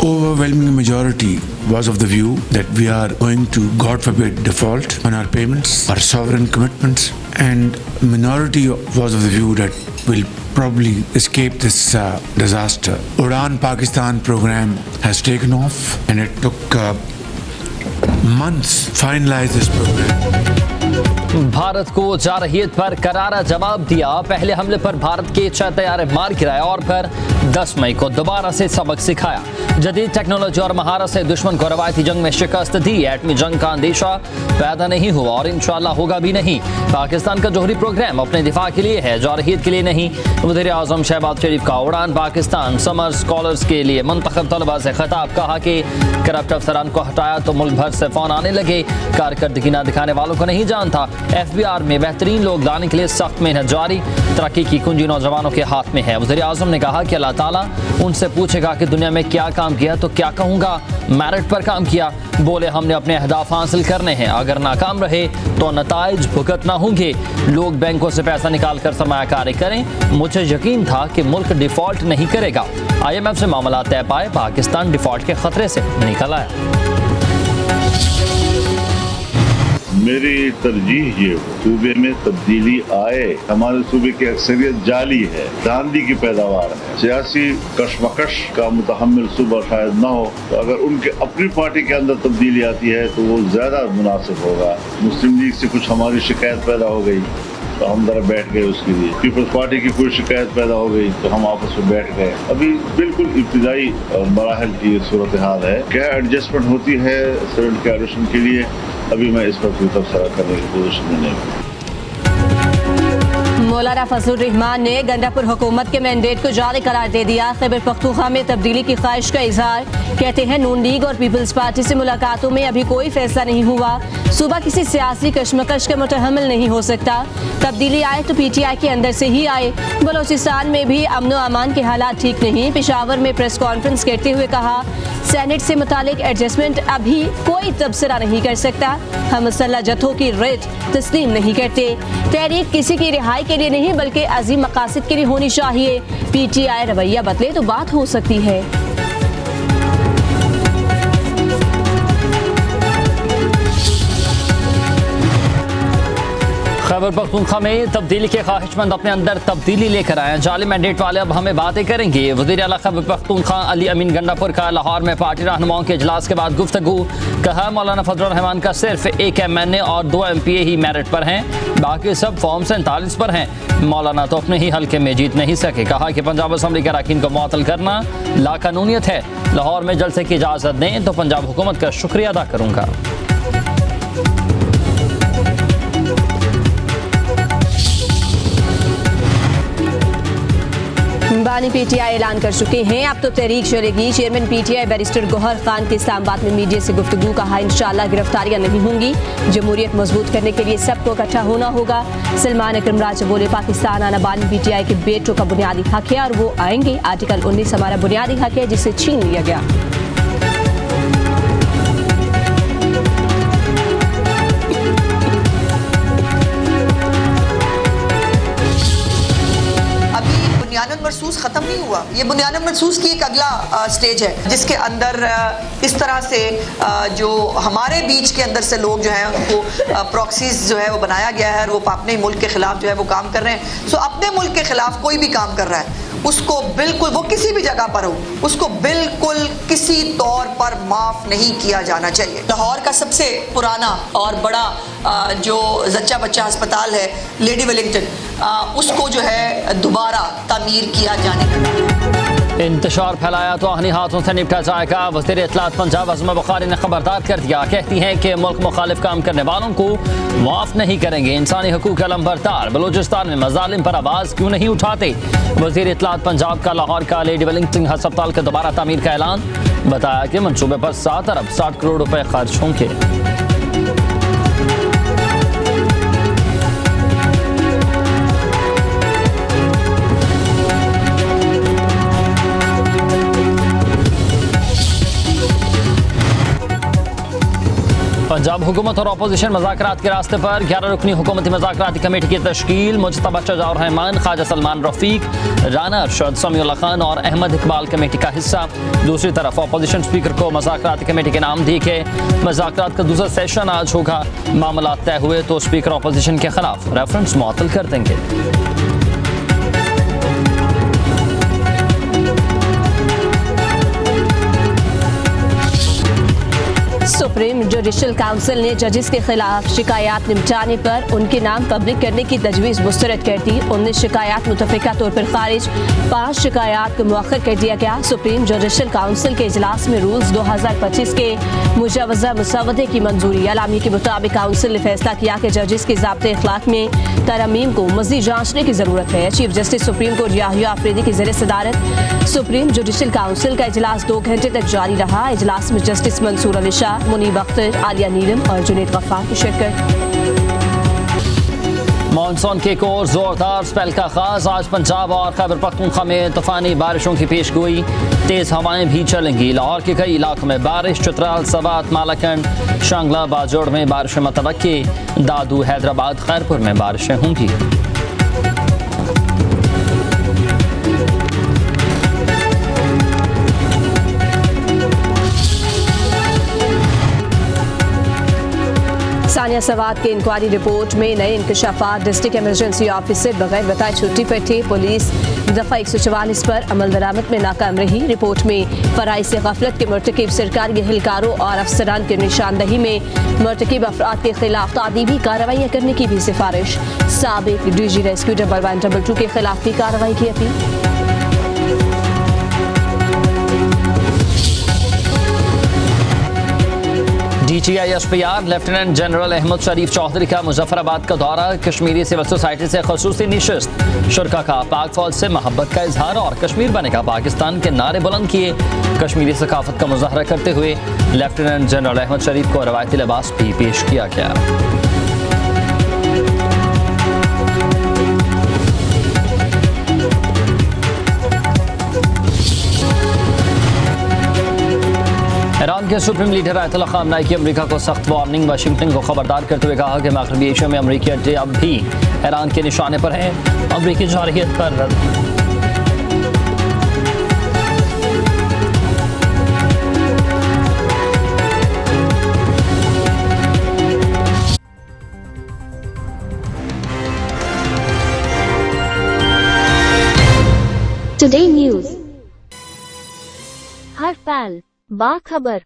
overwhelming majority was of the view that we are going to, God forbid, default on our payments, our sovereign commitments, and minority was of the view that we'll probably escape this disaster. Udan Pakistan program has taken off, and it took months to finalize this program. Bharat को जारहियत पर करारा जवाब दिया। पहले हमले पर भारत के 6 तैयारे मार गिराए और फिर 10 मई को दोबारा से सबक सिखाया। जदीद टेक्नोलॉजी और महारत से दुश्मन को रवायती जंग में शिकस्त दी। एटमी जंग का अंदेशा पैदा नहीं हुआ और इंशाअल्लाह होगा भी नहीं। पाकिस्तान का जोहरी प्रोग्राम अपने दिफा के लिए है, जारहियत के लिए नहीं। वज़ीर आज़म शहबाज शरीफ का उड़ान पाकिस्तान समर स्कॉलर्स के लिए मुंतखब तलबा से खिताब। कहा कि करप्ट अफसरान को हटाया तो मुल्क भर से फ़ोन आने लगे। कारकर्दगी न दिखाने वालों को नहीं जानता। FBR में बेहतरीन लोग लाने के लिए सख्त मेहनत जारी। तरक्की की कुंजी नौजवानों के हाथ में है। वज़ीर आज़म ने कहा कि अल्लाह ताला उनसे पूछेगा कि दुनिया में क्या काम किया तो क्या कहूँगा, मेरिट पर काम किया। बोले हमने अपने अहदाफ हासिल करने हैं, अगर नाकाम रहे तो नताइज भुगतना होंगे। लोग बैंकों से पैसा निकाल कर सरमायाकारी करें। मुझे यकीन था कि मुल्क डिफॉल्ट नहीं करेगा। IMF से मामला तय पाए, पाकिस्तान डिफॉल्ट के खतरे से निकल आया। मेरी तरजीह ये सूबे में तब्दीली आए। हमारे सूबे की अक्सरियत जाली है, धांधली की पैदावार है। सियासी कशमकश का मुतहम्मिल सूबा शायद न हो, तो अगर उनके अपनी पार्टी के अंदर तब्दीली आती है तो वो ज्यादा मुनासिब होगा। मुस्लिम लीग से कुछ हमारी शिकायत पैदा हो गई तो हम जरा बैठ गए उसके लिए। पीपल्स पार्टी की कोई शिकायत पैदा हो गई तो हम आपस में बैठ गए। अभी बिल्कुल इब्तिदाई मराहल की सूरत हाल है। क्या एडजस्टमेंट होती है स्टूडेंट के एडमिशन के लिए, अभी मैं इस पर कोई तबसरा करने की पोजीशन में नहीं हूँ। मौलाना फजलुर रहमान ने गंडापुर हुकूमत के मैंडेट को जारी करार दे दिया। खैबर पख्तूनख्वा में तब्दीली की ख्वाहिश का इजहार। कहते हैं नून लीग और पीपल्स पार्टी से मुलाकातों में अभी कोई फैसला नहीं हुआ। सूबा किसी सियासी कशमकश का मुतहम्मिल नहीं हो सकता। तब्दीली आए तो PTI के अंदर से ही आए। बलोचिस्तान में भी अमन व अमान के हालात ठीक नहीं। पेशावर में प्रेस कॉन्फ्रेंस करते हुए कहा, सेनेट से मुतालिक एडजस्टमेंट अभी कोई तबसरा नहीं कर सकता। हम मुसल्लह जत्थों की रेट तस्लीम नहीं करते। तहरीक किसी की रिहाई के लिए नहीं बल्कि अजीम मकासद के लिए होनी चाहिए। PTI रवैया बदले तो बात हो सकती है। खैबर पख्तूनख्वा में तब्दीली के ख्वाहिशमंद अपने अंदर तब्दीली लेकर आए। जाली मैंडेट वाले अब हमें बातें करेंगे। वज़ीर आला खैबर पख्तूनख्वा अली अमीन गंडापुर का लाहौर में पार्टी रहनुमाओं के इजलास के बाद गुफ्तगू। कहा मौलाना फजलुर रहमान का सिर्फ एक MNA और 2 MPA ही मेरिट पर हैं, बाकी सब फॉर्म 47 पर हैं। मौलाना तो अपने ही हल्के में जीत नहीं सके। कहा कि पंजाब असम्बली के अरकान को मुअत्तल करना लाकानूनियत है। लाहौर में जलसे की इजाज़त दें तो पंजाब हुकूमत का शुक्रिया अदा करूँगा। बानी PTI ऐलान कर चुके हैं, अब तो तहरीक चलेगी। Chairman PTI barrister Gohar Khan के इस्लामाबाद में मीडिया से गुफ्तगू। कहा इंशाअल्लाह गिरफ्तारियां नहीं होंगी। जमहूरियत मजबूत करने के लिए सबको इकट्ठा होना होगा। सलमान अकरम राजा बोले, पाकिस्तान आना बानी PTI के बेटों का बुनियादी हक है और वो आएंगे। आर्टिकल 19 हमारा बुनियादी हक है जिसे छीन लिया गया। बुनियादन महसूस ख़त्म नहीं हुआ। ये बुनियादन महसूस की एक अगला स्टेज है जिसके अंदर इस तरह से जो हमारे बीच के अंदर से लोग जो हैं उनको प्रॉक्सीज जो है वो बनाया गया है और वो अपने मुल्क के खिलाफ जो है वो काम कर रहे हैं। सो अपने मुल्क के खिलाफ कोई भी काम कर रहा है उसको बिल्कुल, वो किसी भी जगह पर हो, उसको बिल्कुल किसी तौर पर माफ़ नहीं किया जाना चाहिए। लाहौर का सबसे पुराना और बड़ा जो जच्चा बच्चा अस्पताल है लेडी वेलिंगटन, उसको जो है दोबारा तामीर किया जाने का। इंतशार फैलाया तो आहनी हाथों से निपटा जाएगा। वज़ीर इत्तलात पंजाब अज़मा बुखारी ने खबरदार कर दिया। कहती हैं कि मुल्क मुखालिफ काम करने वालों को माफ़ नहीं करेंगे। इंसानी हकूक़ का लंबरदार बलूचिस्तान में मज़ालिम पर आवाज़ क्यों नहीं उठाते। वज़ीर इत्तलात पंजाब का लाहौर का लेडी वेलिंगटन अस्पताल के दोबारा तामीर का ऐलान। बताया कि मनसूबे पर 7 अरब 60 करोड़ रुपए खर्च होंगे। जब हुकूमत और अपोजिशन मज़ाकरात के रास्ते पर 11 रुकनी हुकूमती मज़ाकराती कमेटी की तश्कील, मुजतबा शजाउर रहमान, ख्वाजा सलमान रफ़ीक, राना अरशद, समीउल्लाह खान और अहमद इकबाल कमेटी का हिस्सा। दूसरी तरफ अपोजिशन स्पीकर को मज़ाकराती कमेटी के नाम दी के मज़ाकरात का दूसरा सेशन आज होगा। मामला तय हुए तो स्पीकर अपोजिशन के खिलाफ रेफरेंस मुअत्तल कर देंगे। सुप्रीम जुडिशल काउंसिल ने जजेस के खिलाफ शिकायत निपटाने पर उनके नाम पब्लिक करने की तजवीज़ मुस्तरद कर दी। 19 शिकायत मुतफ़िका तौर पर खारिज, 5 शिकायत को मुअख्खर कर दिया गया। सुप्रीम जुडिशल काउंसिल के इजलास में रूल्स 2025 के मुजवज़ा मुसवदे की मंजूरी। अलामी के मुताबिक काउंसिल ने फैसला किया कि जजेस के ज़ाब्ते अखलाक में तरमीम को मज़ीद जांचने की ज़रूरत है। Chief justice supreme court Yahya Afridi की ज़ेर सदारत सुप्रीम जुडिशल काउंसिल का इजलास 2 घंटे तक जारी रहा। इजलास में जस्टिस मंसूर अली शाह, मुनीब अख्तर, आलिया नीलम और जुनैद गफ्फार की शिरकत। मानसून के एक और जोरदार स्पेल का आगाज। आज पंजाब और खैबर पख्तूनख्वा में तूफानी बारिशों की पेशगोई, तेज हवाएं भी चलेंगी। लाहौर के कई इलाकों में बारिश, चित्राल, सवात, मालाकंड, शांगला, बाजोड़ में बारिशें मतवक्की, दादू, हैदराबाद, खैरपुर में बारिशें होंगी। सानिया सवात के इंक्वायरी रिपोर्ट में नए इंकशाफात। डिस्ट्रिक्ट इमरजेंसी ऑफिसर बगैर बताए छुट्टी पर थे। पुलिस दफ़ा 144 पर अमल दरामद में नाकाम रही। रिपोर्ट में फराइज़ से गफलत के मुर्तकिब सरकारी एहलकारों और अफसरान की निशानदही में मुर्तकिब अफराद के खिलाफ तादीबी कार्रवाइयाँ करने की भी सिफारिश। साबिक DG रेस्क्यू 1122 के खिलाफ भी कार्रवाई की अपील। DGISPR lieutenant general Ahmed Sharif Chaudhry का मुजफ्फराबाद का दौरा। कश्मीरी सिविल सोसाइटी से खसूसी निशिस्त, शुरा का पाक फौज से मोहब्बत का इजहार और कश्मीर बनेगा पाकिस्तान के नारे बुलंद किए। कश्मीरी सकाफत का मुजाहरा करते हुए लेफ्टिनेंट जनरल अहमद शरीफ को रवायती लिबास भी पेश किया गया। ईरान के सुप्रीम लीडर आयतुल्लाह ख़ामनेई की अमेरिका को सख्त वार्निंग। वाशिंगटन को खबरदार करते हुए कहा कि मग़रबी एशिया में अमेरिकी अड्डे अब भी ईरान के निशाने पर हैं। अमेरिकी जारहियत पर रद्द। टुडे न्यूज़, हर पल बाखबर।